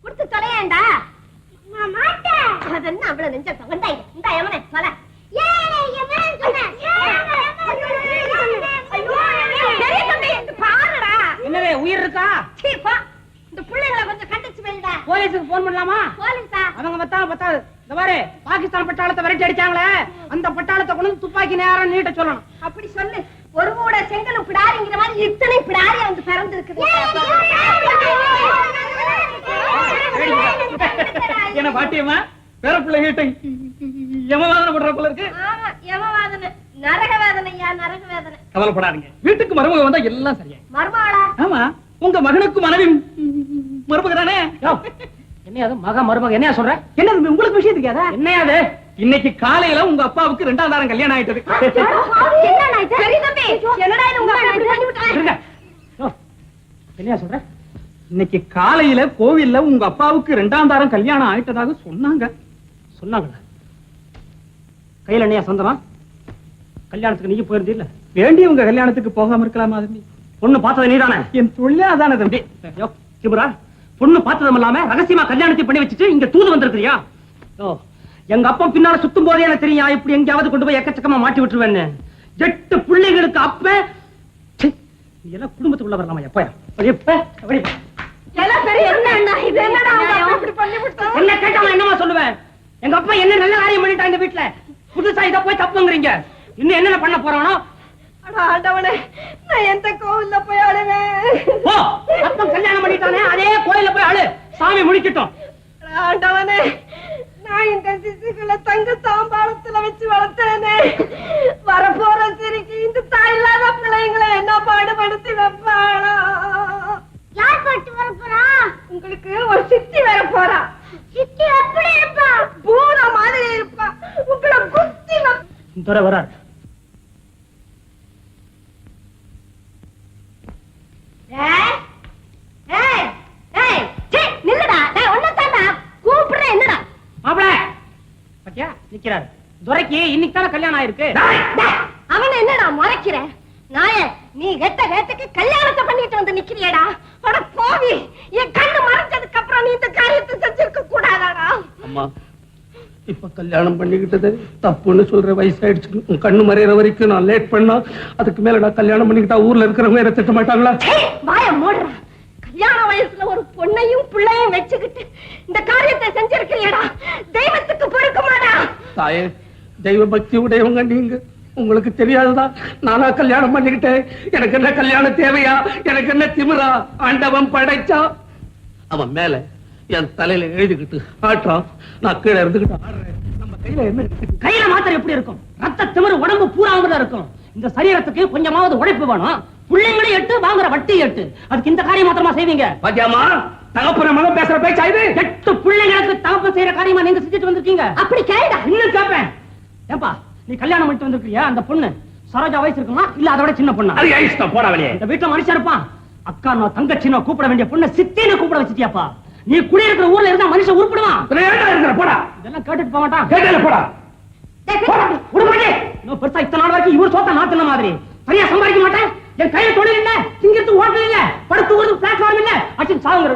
குடுத்து தொலையேண்டா. நான் மாட்டேன். அதென்ன அவ்வளவு நெஞ்ச தொகண்டாய். இந்த யமனே சொல்ல. என்னவே உயிர் இருக்கா? இந்த பிள்ளைகளை கொஞ்சம் கண்டிச்சு வேண்டா. போலீஸுக்கு போன் பண்ணலாமா? போலீஸா? அவங்க பத்தாது. இந்த மாதிரி பாகிஸ்தான் பட்டாளத்தை விரட்டி அடிச்சாங்களே, அந்த பட்டாளத்தை கொண்டு துப்பாக்கி நேரம் நீட்ட சொல்லணும். அப்படி சொல்லு. ஒரு கூட செங்கலும் பிடாரிங்கிற மாதிரி இத்தனை பிடாரி வந்து பிறந்து இருக்குது. என்ன பாட்டியம்மா பேர பிள்ளைகிட்ட யமவாதனை பண்ற போல இருக்கு. ஆமா, யமவாதனை. நரக வேதனையா, நரக வேதனை. கவலைப்படாதீங்க, வீட்டுக்கு மருமக வந்தா எல்லாம் சரியா. மருமகளா? ஆமா, உங்க மகனுக்கு மனைவி மருமக தானே. என்னையாது மக மருமக என்னையா சொல்ற? என்னது உங்களுக்கு விஷயம் தெரியாதா? என்னையாது? இன்னைக்கு காலையில உங்க அப்பாவுக்கு 2ஆம் தாரம் கல்யாணம் ஆயிட்டது. என்னையா சொல்ற? இன்னைக்கு காலையில கோவில்ல உங்க அப்பாவுக்கு 2ஆம் தாரம் கல்யாணம் ஆயிட்டதாக சொன்னாங்களா? கையில என்னையா சொந்தமா? கல்யாணத்துக்கு நீங்க போயிருந்தீல்ல? வேண்டியவங்க கல்யாணத்துக்கு போகாம இருக்கலாமா தம்பி? பொண்ணு பார்த்தது நீதானே? என் தொழிலே அதானே தம்பி. கிபுரா, பொண்ணு பார்த்ததும் இல்லாம ரகசியமா கல்யாணத்தை பண்ணி வச்சுட்டு இங்க தூது வந்திருக்கிறியா? எங்க அப்பா பின்னால சுத்தும் போதே எனக்கு தெரியும் இப்படி எங்கேயாவது கொண்டு போய் எக்கச்சக்கமா மாட்டி விட்டுருவேன்னு. 8 பிள்ளைகளுக்கு அப்ப எல்லாம் குடும்பத்துக்குள்ள வரலாமா? எப்ப என்ன கேட்டாம என்னமா சொல்லுவேன்? எங்க அப்பா என்ன நல்ல காரியம் பண்ணிட்டா இந்த வீட்டுல, புதுசா இதை போய் தப்புங்கிறீங்க. இன்னும் என்னென்ன பண்ண போறானோ? ஆண்டவனே, நான் எந்த கோவில்ல போய் அழுவேன்? அப்பா கல்யாணம் பண்ணிட்டானே, அதே கோயில்ல போய் அழு, சாமி முடிக்கட்டும். ஆண்டவனே, நான் இந்த சிசுகளை தங்க தாம்பாளத்துல வச்சு வளர்த்தேனே, வரப்போற சிரிக்கு இந்த தாய் இல்லாத பிள்ளைங்களை என்ன பாடுபடுத்தி வைப்பாளா? யார் பாட்டு வர போறா? உங்களுக்கு ஒரு சித்தி வர போறா. சித்தி எப்படி இருப்பா? பூன மாதிரி இருப்பா. உங்களை குத்தி துரை வராரு. நிக்கிறாரு துரைக்கு இன்னைக்கு தானே கல்யாணம் ஆயிருக்கு. அவன் என்னடா முறைக்கிற நாய? நீ கெட்ட கேட்டுக்கு கல்யாணத்தை பண்ணிட்டு வந்து நிக்கிறியடா. அட போவி, என் கண்ணு மறைஞ்சதுக்கு அப்புறம் நீ இந்த காரியத்தை செஞ்சிருக்க கூடாதாடா? அம்மா, இப்ப கல்யாணம் பண்ணிக்கிட்டது தப்புன்னு சொல்ற வயசாயிடுச்சு. உன் கண்ணு மறையிற வரைக்கும் நான் லேட் பண்ணா அதுக்கு மேல நான் கல்யாணம் பண்ணிக்கிட்டா ஊர்ல இருக்கிறவங்க என்ன திட்ட மாட்டாங்களா? வாய மூடுற. கல்யாண வயசுல ஒரு பொண்ணையும் பிள்ளையும் வச்சுக்கிட்டு இந்த காரியத்தை செஞ்சிருக்கிறியடா. தெய்வத்துக்கு பொறுக்குமாடா? தாயே, தெய்வ பக்தி உடையவங்க நீங்க. உங்களுக்கு தெரியாதுதான் நானா கல்யாணம் பண்ணிக்கிட்டேன். எனக்கு என்ன கல்யாணம் தேவையா? எனக்கு என்ன திமிரா? ஆண்டவன் படைச்சா அவன் மேல என் தலையில எழுதிக்கிட்டு ஆட்டுறான், நான் கீழே இருந்துகிட்டு ஆடுறேன். நம்ம கையில என்ன? கையில மாத்திரம் எப்படி இருக்கும்? ரத்த திமிரு உடம்பு பூராமதான் இருக்கும். இந்த சரீரத்துக்கு கொஞ்சமாவது உழைப்பு வேணும். பிள்ளைங்களை 8 வாங்குற வட்டி 8. அதுக்கு இந்த காரியம் மாத்திரமா செய்வீங்க? பாத்தியாமா, தகப்பன மகன் பேசுற பேச்சா இது? 8 பிள்ளைங்களுக்கு தகப்பன் செய்யற காரியமா நீங்க செஞ்சுட்டு வந்திருக்கீங்க. அப்படி கேளுடா. இன்னும் கேட்பேன். ஏப்பா, நீ கல்யாணம் பண்ணிட்டு வந்திருக்கியா? அந்த பொண்ணு சரோஜா வயசு இருக்குமா இல்ல அதோட சின்ன பொண்ணா? அது ஐஸ்தான் போடா வெளியே. இந்த வீட்டுல மனுஷன் இருப்பான். அக்கா நான் தங்கச்சின்னு கூப்பிட வேண்டிய பொண்ணு சித்தின்னு கூப்பிட வச்சிட்டியாப்பா. நீ குடியிருக்கிற ஊர்ல இருந்தா மனுஷன் உருப்பிடுவான். போடா, இதெல்லாம் கேட்டுட்டு போக மாட்டான். கேட்டல போடா. இன்னும் பெருசா இத்தனை நாள் வரைக்கும் இவர் சோத்த நாத்தின மாதிரி சரியா சம்பாதிக்க மாட்டேன். என் கையில தொழில் இல்ல, சிங்கத்து ஹோட்டல் இல்ல, படுத்து ஒரு பிளாட்ஃபார்ம் இல்ல, அச்சு சாவுங்க.